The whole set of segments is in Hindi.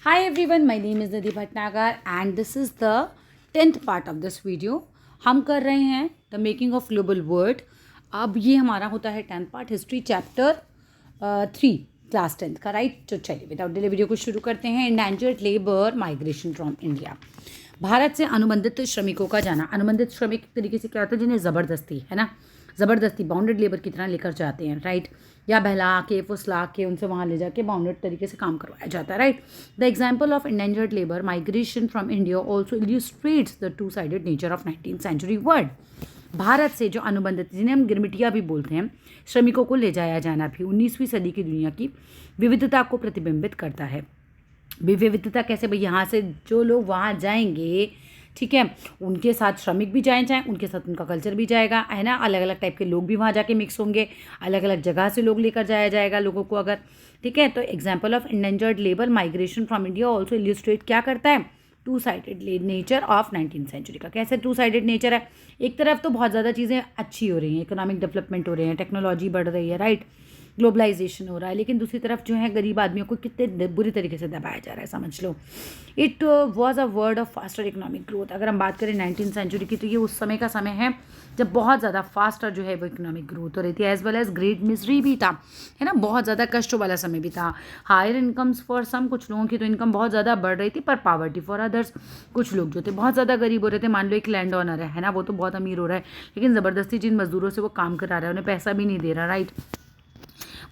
Hi everyone, my name is Nidhi Bhatnagar and this is the 10th part of this video. हम कर रहे हैं the making of global world. अब ये हमारा होता है 10th part, history chapter 3, class 10th का, राइट. तो चलिए विदाउट डिले वीडियो को शुरू करते हैं. Endangered labour migration from India. Bharat से अनुबंधित श्रमिकों का जाना. अनुबंधित श्रमिक एक तरीके से क्या होता है, जिन्हें ज़बरदस्ती, है ना, ज़बरदस्ती बाउंडेड लेबर की तरह लेकर जाते हैं, राइट, या बहला के फुसला के उनसे वहाँ ले जाके बाउंडेड तरीके से काम करवाया जाता है, right. The example of indentured labour migration from India also illustrates the two sided nature of 19th century world. भारत से जो अनुबंधित, जिन्हें हम गिरमिटिया भी बोलते हैं, श्रमिकों को ले जाया जाना भी 19वीं सदी की दुनिया की विविधता को प्रतिबिंबित करता है. विविधता कैसे भाई, यहाँ से जो लोग वहाँ जाएंगे, ठीक है, उनके साथ श्रमिक भी जाएँ उनके साथ उनका कल्चर भी जाएगा, है ना. अलग अलग टाइप के लोग भी वहाँ जाके मिक्स होंगे, अलग अलग जगह से लोग लेकर जाया जाएगा लोगों को अगर, ठीक है. तो example of indentured labour migration from India also illustrate क्या करता है, two sided nature of 19th century का. कैसे टू साइडेड नेचर है, एक तरफ तो बहुत ज़्यादा चीज़ें अच्छी हो रही हैं, इकोनॉमिक डेवलपमेंट हो रहे हैं, टेक्नोलॉजी बढ़ रही है, राइट, ग्लोबलाइजेशन हो रहा है, लेकिन दूसरी तरफ जो है गरीब आदमियों को कितने बुरी तरीके से दबाया जा रहा है, समझ लो. It was a world of faster economic growth. अगर हम बात करें 19th सेंचुरी की, तो ये उस समय का समय है जब बहुत ज़्यादा फास्टर जो है वो इकोनॉमिक ग्रोथ हो रही थी, as well as great misery भी था, है ना, बहुत ज़्यादा कष्टों वाला समय भी था. हायर इनकम्स फॉर सम, कुछ लोगों की तो इनकम बहुत ज़्यादा बढ़ रही थी, पर पावर्टी फॉर अदर्स, कुछ लोग जो थे बहुत ज़्यादा गरीब हो रहे थे. मान लो एक लैंड ओनर है ना, वो तो बहुत अमीर हो रहा है, लेकिन ज़बरदस्ती जिन मजदूरों से वो काम करा रहा है उन्हें पैसा भी नहीं दे रहा, राइट,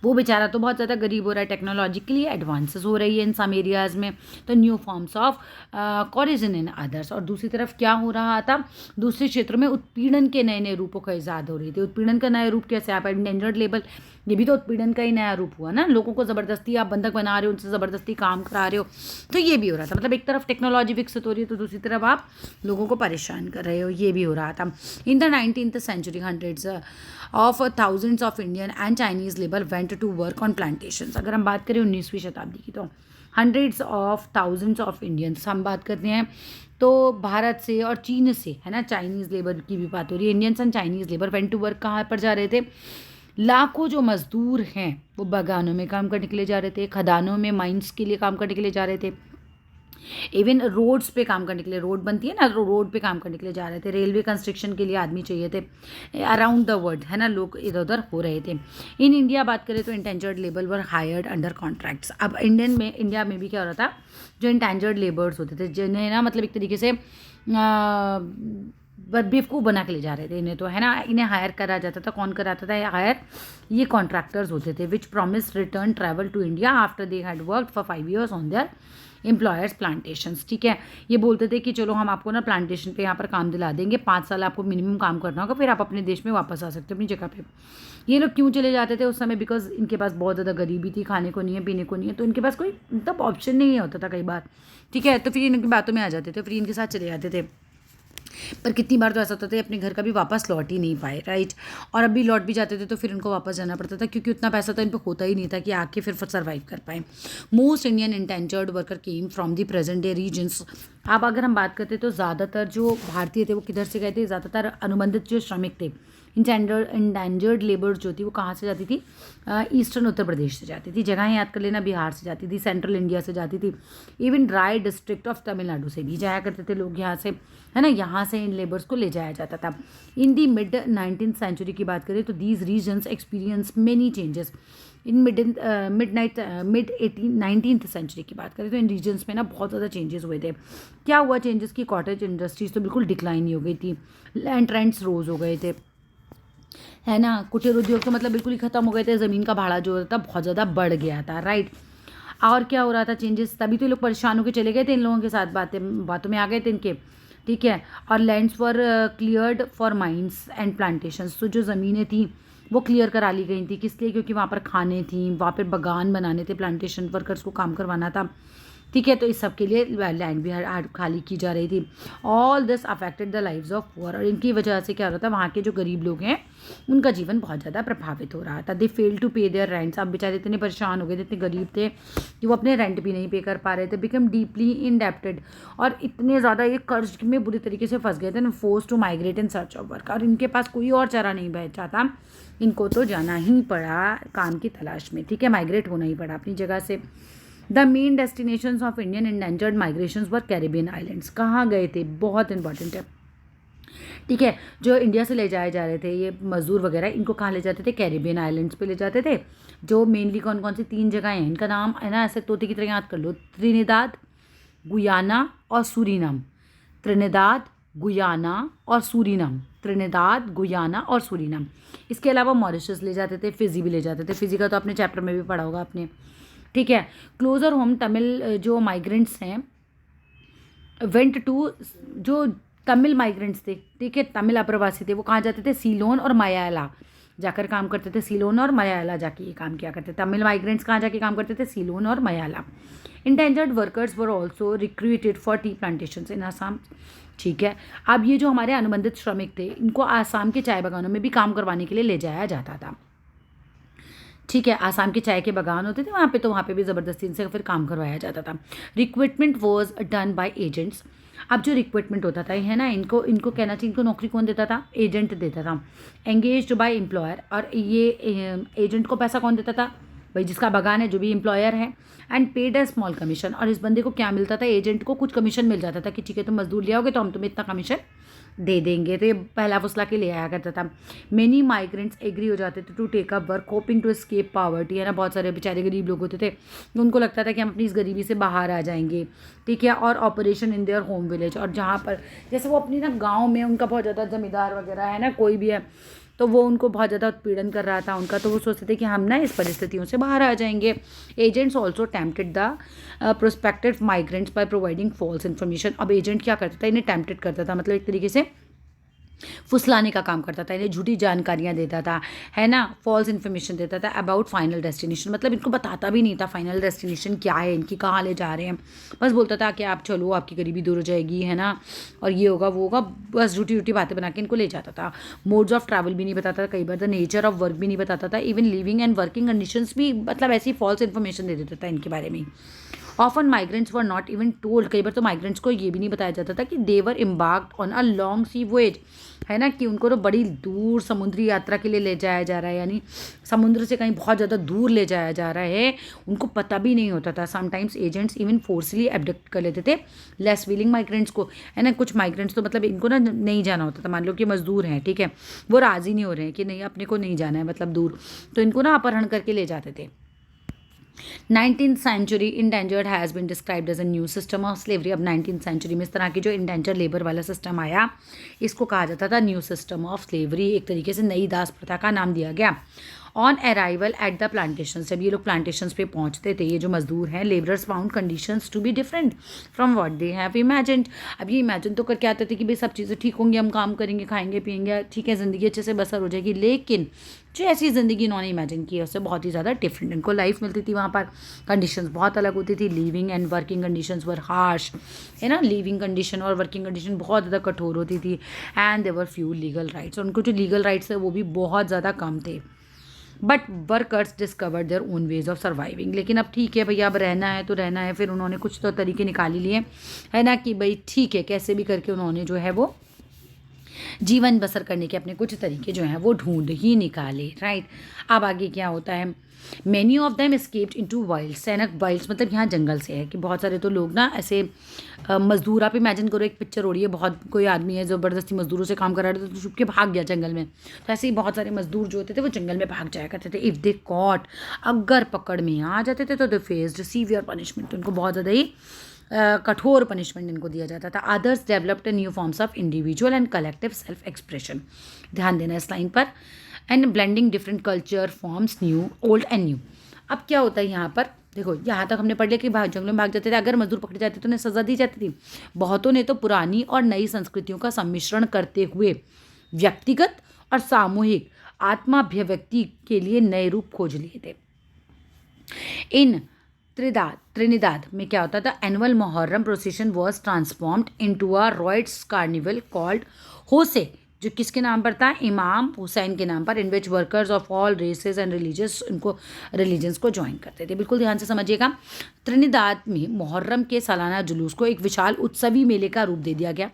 वो बेचारा तो बहुत ज़्यादा गरीब हो रहा है. टेक्नोलॉजिकली एडवांसेस हो रही है इन सम एरियाज़ में, तो new forms of coercion in others. और दूसरी तरफ क्या हो रहा था, दूसरे क्षेत्रों में उत्पीड़न के नए नए रूपों का ईजाद हो रही थी. उत्पीड़न का नया रूप कैसे, आप इंडेंजर्ड लेबर, ये भी तो उत्पीड़न का ही नया रूप हुआ ना. लोगों को ज़बरदस्ती आप बंधक बना रहे हो, उनसे ज़बरदस्ती काम करा रहे हो, तो ये भी हो रहा था. मतलब एक तरफ टेक्नोलॉजी विकसित हो रही है, तो दूसरी तरफ आप लोगों को परेशान कर रहे हो, ये भी हो रहा था. In the 19th century hundreds of thousands of Indian and Chinese labour went to work on plantations. अगर हम बात करें 19वीं शताब्दी की, तो hundreds of thousands of Indians हम बात करते हैं तो भारत से और चीन से, है ना, चाइनीज़ लेबर की भी बात हो रही है. Indians and Chinese labour went to work कहाँ पर जा रहे थे, लाखों जो मजदूर हैं वो बागानों में काम करने के लिए जा रहे थे, खदानों में माइंस के लिए काम करने के लिए जा रहे थे, इवन रोड्स पे काम करने के लिए, रोड बनती है ना, रोड पे काम करने के लिए जा रहे थे, रेलवे कंस्ट्रक्शन के लिए आदमी चाहिए थे. अराउंड द वर्ल्ड, है ना, लोग इधर उधर हो रहे थे. इन इंडिया बात करें तो इंटेंजर्ड लेबर वर हायर्ड अंडर कॉन्ट्रैक्ट्स. अब इंडिया में भी क्या हो रहा था, जो इंटेंजर्ड लेबर्स होते थे, जिन्हें ना मतलब एक तरीके से बेवकूफ़ बना के ले जा रहे थे इन्हें, तो है ना, इन्हें हायर करा जाता था. कौन कराता था हायर, ये कॉन्ट्रैक्टर्स होते थे, which promise return travel to India after they had worked for 5 years on their employers plantations. ठीक है, ये बोलते थे कि चलो हम आपको ना प्लांटेशन पे यहाँ पर काम दिला देंगे, 5 साल आपको मिनिमम काम करना होगा, फिर आप अपने देश में वापस आ सकते हो अपनी जगह पे. ये लोग क्यों चले जाते थे उस समय, बिकॉज इनके पास बहुत ज़्यादा गरीबी थी, खाने को नहीं है, पीने को नहीं है, तो इनके पास कोई मतलब ऑप्शन नहीं होता था कई बार. ठीक है, तो फिर इनकी बातों में आ जाते थे, फिर इनके साथ चले जाते थे. पर कितनी बार तो ऐसा होता था अपने घर का भी वापस लौट ही नहीं पाए, राइट. और अभी लौट भी जाते थे तो फिर उनको वापस जाना पड़ता था, क्योंकि उतना पैसा तो इन पर होता ही नहीं था कि आके फिर सर्वाइव कर पाए. Most Indian indentured workers came from the present day regions. अब अगर हम बात करते तो ज़्यादातर जो भारतीय थे वो किधर से गए थे, ज़्यादातर अनुबंधित जो श्रमिक थे, इंडेंजर्ड लेबर जो थी वो कहाँ से जाती थी, ईस्टर्न उत्तर प्रदेश से जाती थी. जगह याद कर लेना, बिहार से जाती थी, सेंट्रल इंडिया से जाती थी, इवन राय डिस्ट्रिक्ट ऑफ तमिलनाडु से भी जाया करते थे लोग यहाँ से, है ना. यहाँ से इन लेबर्स को ले जाया जाता था. इन दी मिड 19th सेंचुरी की बात करें तो these reasons experience many changes. In mid 19th century की बात करें तो इन रीजन्स में ना बहुत ज़्यादा चेंजेस हुए थे. क्या हुआ चेंजेस की, कॉटेज इंडस्ट्रीज तो बिल्कुल डिक्लाइन ही हो गई थी, लैंड रेंट्स रोज हो गए थे, है ना, कुटीर उद्योग तो मतलब बिल्कुल ही खत्म हो गए थे, ज़मीन का भाड़ा जो था बहुत ज़्यादा बढ़ गया था, राइट. और क्या हो रहा था चेंजेस, तभी तो लोग परेशान होकर चले गए थे इन लोगों के साथ, बातों में आ गए थे इनके. ठीक है, और lands were cleared for mines and plantations. तो जो ज़मीनें थी वो क्लियर करा ली गई थी, किस लिए, क्योंकि वहाँ पर खाने थी, वहाँ पर बागान बनाने थे, प्लांटेशन वर्कर्स को काम करवाना था. ठीक है, तो इस सब के लिए लैंड भी खाली की जा रही थी. All this affected the lives of poor. और इनकी वजह से क्या हो रहा था, वहाँ के जो गरीब लोग हैं उनका जीवन बहुत ज़्यादा प्रभावित हो रहा था. दे फेल टू पे देयर रेंट्स. अब बेचारे इतने परेशान हो गए थे, इतने गरीब थे कि वो अपने रेंट भी नहीं पे कर पा रहे थे. Become deeply indebted. और इतने ज़्यादा ये कर्ज में बुरी तरीके से फंस गए थे ना, force to migrate in search of work. और इनके पास कोई और चारा नहीं बचा था, इनको तो जाना ही पड़ा काम की तलाश में. ठीक है, माइग्रेट होना ही पड़ा अपनी जगह से. The main destinations of Indian endangered migrations were Caribbean islands. कहाँ गए थे, बहुत इंपॉर्टेंट है, ठीक है। जो इंडिया से ले जाए जा रहे थे ये मजदूर वगैरह, इनको कहाँ ले जाते थे, कैरिबियन आइलैंड्स पे ले जाते थे। जो मेनली कौन कौन सी 3 जगह हैं, इनका नाम है ना ऐसे तोते की तरह याद कर लो, त्रिनिदाद, गुयाना और सूरीनाम। त्रिनिदाद, गुयाना और सूरीनाम, त्रिनिदाद, गुयाना और सूरीनाम। इसके अलावा मॉरिशस ले जाते थे, फिजी भी ले जाते थे। फिजी का तो आपने चैप्टर में भी पढ़ा होगा आपने, ठीक है। क्लोजर होम तमिल जो माइग्रेंट्स हैं वेंट टू, जो तमिल माइग्रेंट्स थे, ठीक है, तमिल अप्रवासी थे, वो कहाँ जाते थे, सीलोन और मलयाला जाकर काम करते थे। सीलोन और मलयाला जाके ये काम किया करते थे। तमिल माइग्रेंट्स कहाँ जाके काम करते थे, सीलोन और Malaya. Indentured workers were also recruited for tea plantations in Assam, ठीक है। अब ये जो हमारे अनुबंधित श्रमिक थे, इनको आसाम के चाय बागानों में भी काम करवाने के लिए ले जाया जाता था, ठीक है। आसाम के चाय के बागान होते थे वहाँ पे, तो वहाँ पे भी ज़बरदस्ती इनसे फिर काम करवाया जाता था। Recruitment was done by agents. अब जो रिक्रूटमेंट होता था है ना, इनको कहना चाहिए, इनको नौकरी कौन देता था, एजेंट देता था। एंगेज्ड बाय एम्प्लॉयर, और ये एजेंट को पैसा कौन देता था, भाई जिसका बागान है, जो भी एम्प्लॉयर है। And paid a small commission, और इस बंदे को क्या मिलता था, एजेंट को कुछ कमीशन मिल जाता था कि ठीक है तुम मजदूर ले आओगे तो हम तुम्हें इतना कमीशन दे देंगे। तो ये पहला फुसला के ले आया करता था। मेनी माइग्रेंट्स एग्री हो जाते थे to take up work hoping to escape poverty, है ना। बहुत सारे बेचारे गरीब लोग होते थे, उनको लगता था कि हम अपनी इस गरीबी से बाहर आ जाएंगे, ठीक है। और operation in their home village, और जहाँ पर जैसे वो अपनी ना गाँव में उनका बहुत ज़्यादा जमींदार वगैरह है ना, कोई भी है, तो वो उनको बहुत ज़्यादा उत्पीड़न कर रहा था उनका, तो वो सोचते थे कि हम ना इस परिस्थितियों से बाहर आ जाएंगे। Agents also tempted the prospective migrants by providing false information. अब एजेंट क्या करता था, इन्हें टेम्प्टेड करता था, मतलब एक तरीके से फुसलाने का काम करता था, इन्हें झूठी जानकारियाँ देता था, है ना, फॉल्स इन्फॉर्मेशन देता था अबाउट फाइनल डेस्टिनेशन। मतलब इनको बताता भी नहीं था फाइनल डेस्टिनेशन क्या है, इनकी कहाँ ले जा रहे हैं। बस बोलता था कि आप चलो, आपकी गरीबी दूर हो जाएगी, है ना, और ये होगा वो होगा, बस झूठी झूठी बातें बना के इनको ले जाता था। मोड्स ऑफ ट्रैवल भी नहीं बताता था, कई बार द नेचर ऑफ वर्क भी नहीं बताता था, even living and working conditions भी, मतलब ऐसी फॉल्स इन्फॉर्मेशन दे देता था इनके बारे में। Often migrants were not even told, कई बार तो माइग्रेंट्स को ये भी नहीं बताया जाता था कि they were embarked on a long sea voyage, है ना, कि उनको तो बड़ी दूर समुद्री यात्रा के लिए ले जाया जा रहा है, यानी समुद्र से कहीं बहुत ज़्यादा दूर ले जाया जा रहा है, उनको पता भी नहीं होता था। समटाइम्स एजेंट्स इवन फोर्सली एब्डक्ट कर लेते थे लेस विलिंग माइग्रेंट्स को, है ना। कुछ माइग्रेंट्स तो मतलब इनको ना नहीं जाना होता था, मान लो कि मजदूर हैं, ठीक है, वो राज़ी नहीं हो रहे हैं कि नहीं अपने को नहीं जाना है, मतलब दूर, तो इनको ना अपहरण करके ले जाते थे। 19th century indentured has been described as a new system of slavery. अब 19th सेंचुरी में इस तरह की जो इंडेंजर लेबर वाला सिस्टम आया, इसको कहा जाता था न्यू सिस्टम ऑफ स्लेवरी, एक तरीके से नई दास प्रथा का नाम दिया गया। On arrival at the plantation, जब ये लोग प्लांटेशंस पे पहुंचते थे, ये जो मजदूर हैं, labourers found conditions to be different from what they have imagined. अब ये इमेजिन तो करके आते थे कि भाई सब चीज़ें ठीक होंगी, हम काम करेंगे, खाएंगे पिएंगे, ठीक है, ज़िंदगी अच्छे से बसर हो जाएगी, लेकिन जो ऐसी ज़िंदगी इन्होंने इमेजिन की है उससे बहुत ही ज़्यादा डिफरेंट इनको लाइफ मिलती थी। वहाँ पर कंडीशंस बहुत अलग होती थी। Living and working conditions were harsh, है ना, लिविंग कंडीशन और वर्किंग कंडीशन बहुत ज़्यादा कठोर होती थी। And there were few legal rights, उनको जो लीगल राइट्स थे वो भी बहुत ज़्यादा कम थे। But workers discover their own ways of surviving, लेकिन अब ठीक है भैया, अब रहना है तो रहना है, फिर उन्होंने कुछ तो तरीके निकाल ही लिए, है ना, कि भाई ठीक है, कैसे भी करके उन्होंने जो है वो जीवन बसर करने के अपने कुछ तरीके जो हैं वो ढूंढ ही निकाले, राइट। अब आगे क्या होता है, many of them escaped into wilds, सैनक वाइल्ड्स मतलब यहाँ जंगल से है कि बहुत सारे तो लोग ना ऐसे मजदूर, आप इमेजिन करो एक पिक्चर हो रही है, बहुत कोई आदमी है ज़बरदस्ती मजदूरों से काम कर रहा था तो छुप के भाग गया जंगल में, तो ऐसे ही बहुत सारे मजदूर जो होते थे वो जंगल में भाग जाया करते थे। इफ़ दे कॉट, अगर पकड़ में आ जाते थे तो दे फेस्ड सीवियर पनिशमेंट, उनको बहुत ज़्यादा ही कठोर पनिशमेंट इनको दिया जाता था। Others developed new forms of individual and collective self expression, ध्यान देना इस लाइन पर, and blending different culture forms new old and new. अब क्या होता है यहाँ पर, देखो यहाँ तक हमने पढ़ लिया कि जंगलों में भाग जाते थे, अगर मजदूर पकड़े जाते तो उन्हें सज़ा दी जाती थी। बहुतों ने तो पुरानी और नई संस्कृतियों का सम्मिश्रण करते हुए व्यक्तिगत और सामूहिक आत्माभिव्यक्ति के लिए नए रूप खोज लिए थे। इन त्रिनिदाद में क्या होता था, annual Muharram procession was transformed into a riots carnival called Hosay, जो किसके नाम पर था, इमाम हुसैन के नाम पर, in which workers of all races and religions को ज्वाइन करते थे। बिल्कुल ध्यान से समझिएगा, त्रिनिदाद में मुहर्रम के सालाना जुलूस को एक विशाल उत्सवी मेले का रूप दे दिया गया।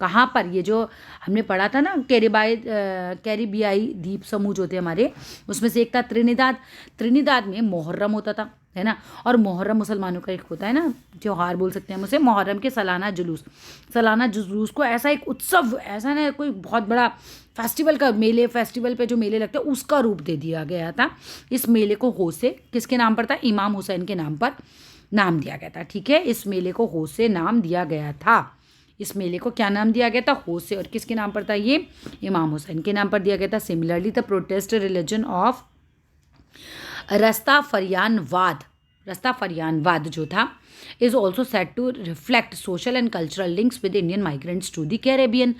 कहाँ पर, ये जो हमने पढ़ा था ना कैरिबियाई द्वीप समूह जो थे हमारे, उसमें से एक था त्रिनिदाद में मुहर्रम होता था, है ना। और मुहर्रम मुसलमानों का एक होता है ना त्योहार बोल सकते हैं हम उसे, मुहर्रम के सालाना जुलूस को ऐसा एक उत्सव, ऐसा ना कोई बहुत बड़ा फेस्टिवल का फेस्टिवल पे जो मेले लगते हैं उसका रूप दे दिया गया था। इस मेले को होसे किसके नाम पर था, इमाम हुसैन के नाम पर नाम दिया गया था। ठीक है, इस मेले को होसे नाम दिया गया था। इस मेले को क्या नाम दिया गया था, होसे। और किसके नाम पर था ये, इमाम हुसैन के नाम पर दिया गया था। Similarly the protest religion of रस्ताफरियानवाद जो था is also set to reflect social and cultural links with Indian migrants to the Caribbean.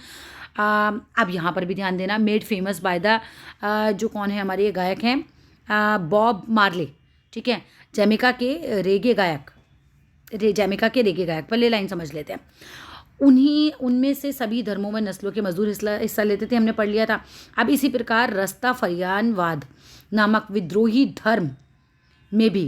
अब यहाँ पर भी ध्यान देना, मेड फेमस बाय द जो कौन है हमारे ये गायक हैं बॉब मार्ले। ठीक है, जैमिका के रेगे गायक पहले लाइन समझ लेते हैं। उनमें से सभी धर्मों में नस्लों के मजदूर हिस्सा लेते थे, हमने पढ़ लिया था। अब इसी प्रकार रस्ताफरियानवाद नामक विद्रोही धर्म में भी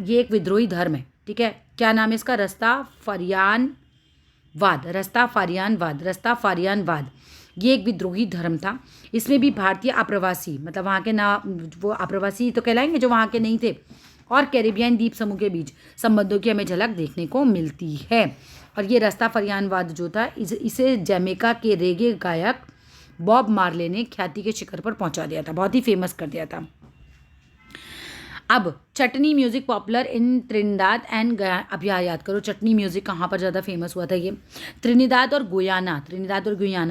ये एक विद्रोही धर्म है। ठीक है, क्या नाम है इसका, रस्ताफारियानवाद ये एक विद्रोही धर्म था। इसमें भी भारतीय अप्रवासी, मतलब वहाँ के ना वो अप्रवासी तो कहलाएंगे जो वहाँ के नहीं थे, और कैरिबियन द्वीप समूह के बीच संबंधों की हमें झलक देखने को मिलती है। और ये रस्ताफरियानवाद जो था इसे जमैका के रेगे गायक बॉब मार्ले ने ख्याति के शिखर पर पहुंचा दिया था, बहुत ही फेमस कर दिया था। अब chutney music popular in Trinidad and अब याद करो चटनी म्यूजिक कहाँ पर ज़्यादा फेमस हुआ था, ये त्रिनिदाद और गुयाना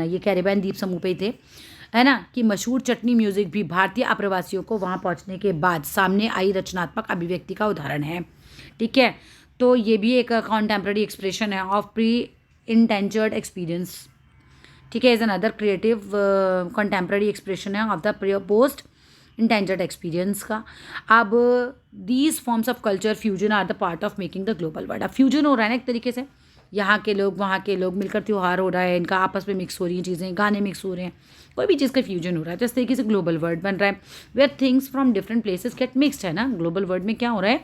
ये कैरिबियन द्वीप समूह पे थे, है ना। कि मशहूर चटनी म्यूजिक भी भारतीय अप्रवासियों को वहाँ पहुँचने के बाद सामने आई रचनात्मक अभिव्यक्ति का उदाहरण है। ठीक है, तो ये भी एक कॉन्टेम्प्ररी एक्सप्रेशन है ऑफ प्री इंटेंचर्ड एक्सपीरियंस। ठीक है, is another creative contemporary expression है of the post indentured experience का। अब these forms of culture fusion are the part of making the global world. अब फ्यूजन हो रहा है ना एक तरीके से, यहाँ के लोग वहाँ के लोग मिलकर त्यौहार हो रहा है, इनका आपस में मिक्स हो रही हैं चीज़ें, गाने मिक्स हो रहे हैं, कोई भी चीज़ का फ्यूजन हो रहा है, तो इस तरीके से ग्लोबल वर्ल्ड बन रहा है where things from different places get mixed, है ना। ग्लोबल वर्ल्ड में क्या हो रहा है,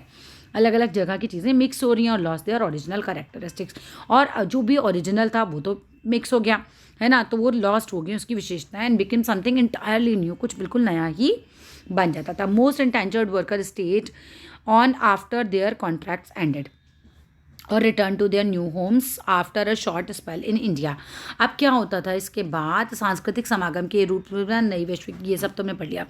अलग अलग जगह की चीज़ें मिक्स हो रही हैं और लॉस देयर ओरिजिनल कैरेक्टरिस्टिक्स, और जो भी ओरिजिनल था वो तो मिक्स हो गया, है ना, तो वो लॉस्ट हो गई उसकी विशेषताएं and become something entirely new, कुछ बिल्कुल नया ही बन जाता था। Most indentured workers stayed on after their contracts ended और return to their new homes after a short spell in India. अब क्या होता था इसके बाद, सांस्कृतिक समागम के रूप में नई वैश्विक, ये सब तुमने पढ़ लिया।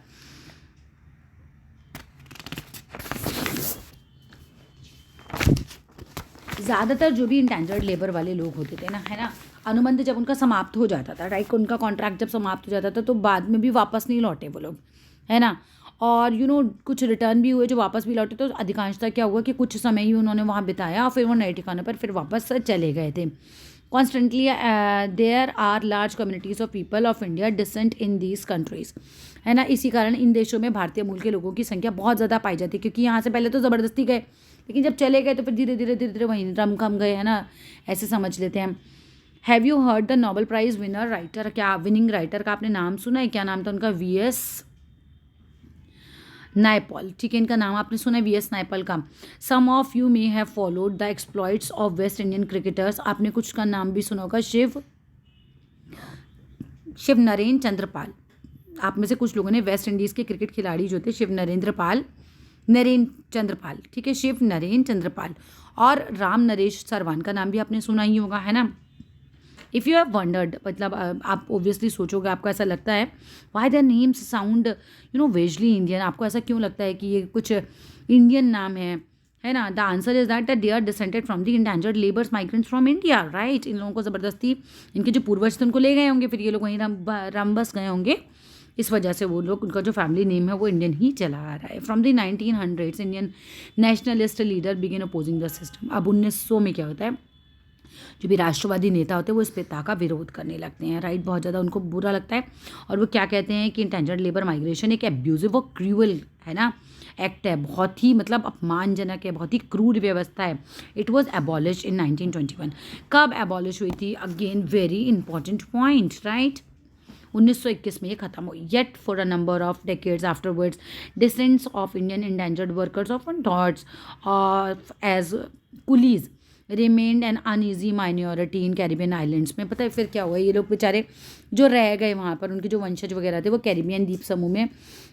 ज़्यादातर जो भी इंटेंजर्ड लेबर वाले लोग होते थे ना, है ना, अनुबंध जब उनका समाप्त हो जाता था, राइट, उनका कॉन्ट्रैक्ट जब समाप्त हो जाता था तो बाद में भी वापस नहीं लौटे वो लोग, है ना। और कुछ रिटर्न भी हुए जो वापस भी लौटे, तो अधिकांशतः क्या हुआ कि कुछ समय ही उन्होंने वहाँ बिताया और फिर वो नए ठिकानों पर फिर वापस चले गए थे। Constantly there are large communities of people of India descent in these countries, है ना। इसी कारण इन देशों में भारतीय मूल के लोगों की संख्या बहुत ज़्यादा पाई जाती है, क्योंकि यहाँ से पहले तो ज़बरदस्ती गए, लेकिन जब चले गए तो फिर धीरे धीरे वहीं रम कम गए, है ना, ऐसे समझ लेते हैं। Have you heard the Nobel prize winner writer, क्या विनिंग राइटर का आपने नाम सुना है, क्या नाम था उनका, वी.एस. नायपॉल। ठीक है, इनका नाम आपने सुना है, वी.एस. नायपॉल का। Some of you may have followed the exploits of West Indian cricketers, आपने कुछ का नाम भी सुना होगा, शिव नरेन चंद्रपाल। आप में से कुछ लोगों ने वेस्ट इंडीज़ के क्रिकेट खिलाड़ी जो थे शिव नरेन चंद्रपाल, ठीक है, शिव नरेन चंद्रपाल, और राम नरेश सरवान का नाम भी आपने सुना ही होगा, है ना। इफ़ यू हैव वंडर्ड, मतलब आप ऑब्वियसली सोचोगे, आपको ऐसा लगता है why their names sound vaguely Indian, आपको ऐसा क्यों लगता है कि ये कुछ इंडियन नाम है ना। The answer is that they are descended from the indentured labours migrants from India, right. इन लोगों को ज़बरदस्ती इनके जो पूर्वज थे उनको ले गए होंगे, फिर ये लोग वहीं रम बस गए होंगे, इस वजह से वो लोग, उनका जो फैमिली नेम है वो इंडियन ही चला आ रहा है। From the 1900s Indian nationalist leader begin opposing the system. अब 1900 में क्या होता है, जो भी राष्ट्रवादी नेता होते हैं वो इस प्रथा का विरोध करने लगते हैं, राइट, बहुत ज़्यादा उनको बुरा लगता है, और वो क्या कहते हैं कि इंटेंजर्ड लेबर माइग्रेशन एक एब्यूजिव और क्रूअल, है ना, एक्ट है, बहुत ही मतलब अपमानजनक है, बहुत ही क्रूर व्यवस्था है। It was abolish in 1921। कब एबॉलिश हुई थी, again very important point, right, 1921 में ये खत्म हुई। Yet for a number of decades afterwards descendants of Indian indentured workers of thoughts as coolies remained an uneasy minority in Caribbean islands में। पता है फिर क्या हुआ, ये लोग बेचारे जो रह गए वहाँ पर, उनके जो वंशज वगैरह थे वो कैरिबियन द्वीप समूह में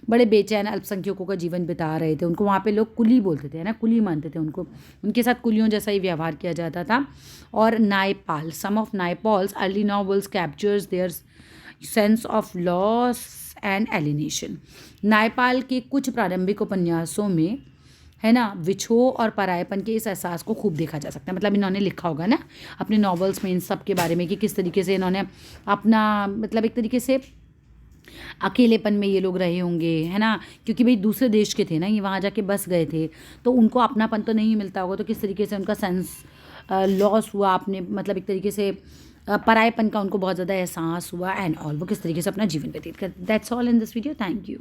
बड़े बेचैन अल्पसंख्यकों का जीवन बिता रहे थे। उनको वहाँ पे लोग कुली बोलते थे, है ना, कुली मानते थे उनको, उनके साथ कुलियों जैसा ही व्यवहार किया जाता था। और Naipaul, some of Naipaul's early novels captures their sense of loss and alienation. Naipaul के कुछ प्रारंभिक उपन्यासों में, है ना, विछोह और परायेपन के इस एहसास को खूब देखा जा सकता है। मतलब इन्होंने लिखा होगा ना अपने नॉवेल्स में इन सब के बारे में कि किस तरीके से इन्होंने अपना, मतलब एक तरीके से अकेलेपन में ये लोग रहे होंगे, है ना, क्योंकि भाई दूसरे देश के थे ना, ये वहाँ जाके बस गए थे, तो उनको अपनापन तो नहीं मिलता होगा, तो किस तरीके से उनका सेंस लॉस हुआ, आपने मतलब एक तरीके से परायेपन का उनको बहुत ज़्यादा एहसास हुआ एंड ऑल, वो किस तरीके से अपना जीवन व्यतीत कर। That's all in this video, thank you.